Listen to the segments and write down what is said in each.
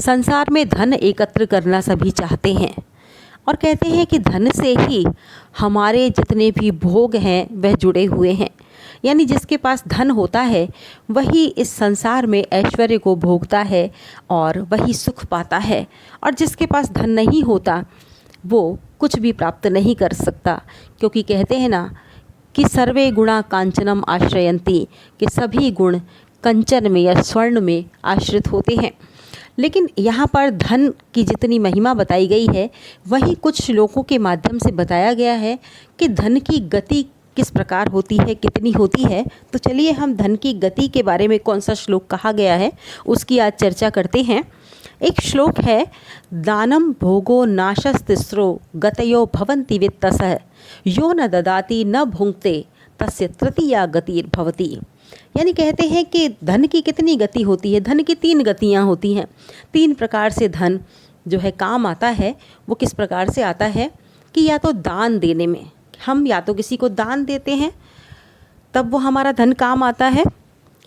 संसार में धन एकत्र करना सभी चाहते हैं और कहते हैं कि धन से ही हमारे जितने भी भोग हैं वह जुड़े हुए हैं। यानी जिसके पास धन होता है वही इस संसार में ऐश्वर्य को भोगता है और वही सुख पाता है, और जिसके पास धन नहीं होता वो कुछ भी प्राप्त नहीं कर सकता। क्योंकि कहते हैं ना कि सर्वे गुणा कांचनम आश्रयंती, कि सभी गुण कंचन में या स्वर्ण में आश्रित होते हैं। लेकिन यहाँ पर धन की जितनी महिमा बताई गई है वही कुछ श्लोकों के माध्यम से बताया गया है कि धन की गति किस प्रकार होती है, कितनी होती है। तो चलिए हम धन की गति के बारे में कौन सा श्लोक कहा गया है उसकी आज चर्चा करते हैं। एक श्लोक है, दानम भोगो नाशस्तिस्रो गतयो भवन्ति वित्तसः यो न ददाति न भुंक्ते तस्य तृतीया गतिर्भवति। यानी कहते हैं कि धन की कितनी गति होती है। धन की 3 गतियाँ होती हैं। 3 प्रकार से धन जो है काम आता है। वो किस प्रकार से आता है कि या तो दान देने में, हम या तो किसी को दान देते हैं तब वो हमारा धन काम आता है,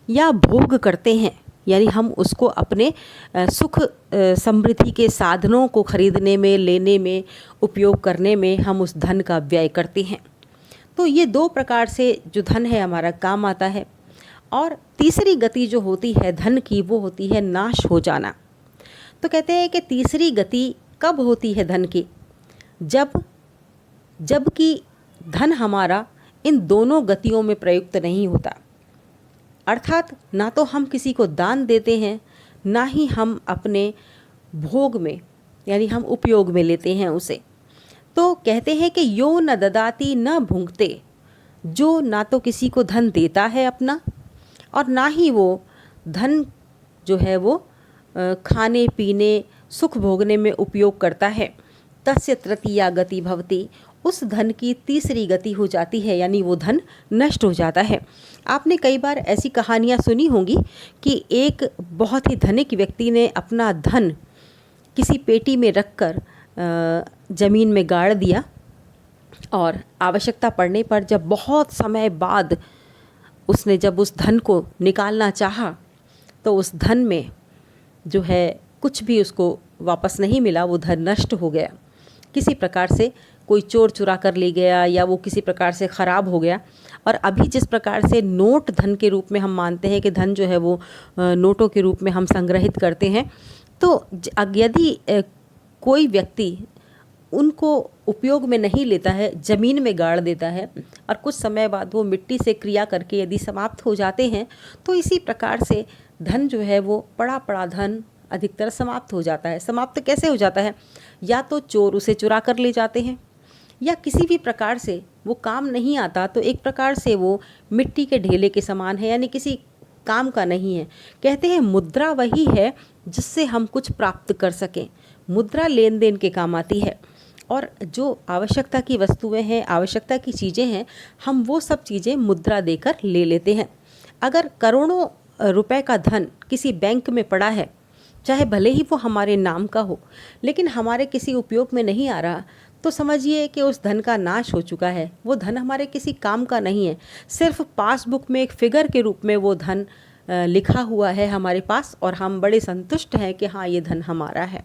या भोग करते हैं यानी हम उसको अपने सुख समृद्धि के साधनों को खरीदने में, लेने में, उपयोग करने में हम उस धन का व्यय करते हैं। तो ये 2 प्रकार से जो धन है हमारा काम आता है। और तीसरी गति जो होती है धन की वो होती है नाश हो जाना। तो कहते हैं कि तीसरी गति कब होती है धन की, जबकि धन हमारा इन दोनों गतियों में प्रयुक्त नहीं होता। अर्थात ना तो हम किसी को दान देते हैं, ना ही हम अपने भोग में यानी हम उपयोग में लेते हैं उसे। तो कहते हैं कि यो न ददाति न भुंक्ते, जो ना तो किसी को धन देता है अपना और ना ही वो धन जो है वो खाने पीने सुख भोगने में उपयोग करता है, तस्य तृतीया गति भवति, उस धन की तीसरी गति हो जाती है, यानी वो धन नष्ट हो जाता है। आपने कई बार ऐसी कहानियाँ सुनी होंगी कि एक बहुत ही धनिक व्यक्ति ने अपना धन किसी पेटी में रखकर ज़मीन में गाड़ दिया और आवश्यकता पड़ने पर जब बहुत समय बाद उसने जब उस धन को निकालना चाहा तो उस धन में जो है कुछ भी उसको वापस नहीं मिला, वो धन नष्ट हो गया। किसी प्रकार से कोई चोर चुरा कर ले गया या वो किसी प्रकार से ख़राब हो गया। और अभी जिस प्रकार से नोट धन के रूप में हम मानते हैं कि धन जो है वो नोटों के रूप में हम संग्रहित करते हैं, तो यदि कोई व्यक्ति उनको उपयोग में नहीं लेता है, ज़मीन में गाड़ देता है और कुछ समय बाद वो मिट्टी से क्रिया करके यदि समाप्त हो जाते हैं, तो इसी प्रकार से धन जो है वो पड़ा पड़ा धन अधिकतर समाप्त हो जाता है। समाप्त कैसे हो जाता है? या तो चोर उसे चुरा कर ले जाते हैं, या किसी भी प्रकार से वो काम नहीं आता, तो एक प्रकार से वो मिट्टी के ढेले के समान है, यानी किसी काम का नहीं है। कहते हैं मुद्रा वही है जिससे हम कुछ प्राप्त कर सकें। मुद्रा लेन देन के काम आती है, और जो आवश्यकता की वस्तुएं हैं, आवश्यकता की चीज़ें हैं, हम वो सब चीज़ें मुद्रा देकर ले लेते हैं। अगर करोड़ों रुपए का धन किसी बैंक में पड़ा है, चाहे भले ही वो हमारे नाम का हो, लेकिन हमारे किसी उपयोग में नहीं आ रहा, तो समझिए कि उस धन का नाश हो चुका है। वो धन हमारे किसी काम का नहीं है। सिर्फ पासबुक में एक फिगर के रूप में वो धन लिखा हुआ है हमारे पास, और हम बड़े संतुष्ट हैं कि हाँ ये धन हमारा है।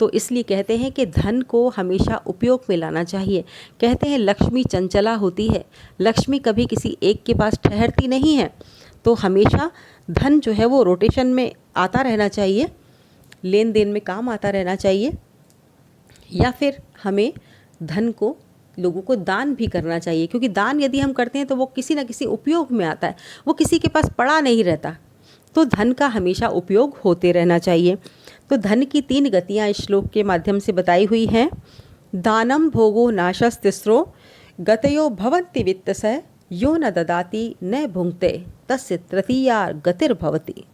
तो इसलिए कहते हैं कि धन को हमेशा उपयोग में लाना चाहिए। कहते हैं लक्ष्मी चंचला होती है, लक्ष्मी कभी किसी एक के पास ठहरती नहीं है। तो हमेशा धन जो है वो रोटेशन में आता रहना चाहिए, लेन देन में काम आता रहना चाहिए, या फिर हमें धन को लोगों को दान भी करना चाहिए। क्योंकि दान यदि हम करते हैं तो वो किसी न किसी उपयोग में आता है, वो किसी के पास पड़ा नहीं रहता। तो धन का हमेशा उपयोग होते रहना चाहिए। तो धन की 3 गतियाँ इस श्लोक के माध्यम से बताई हुई हैं। दानम भोगो नाशस्तिस्रो गतयो भवन्ति वित्तसः यो न ददाति न भुंक्ते तस्य तृतीया गतिर्भवति।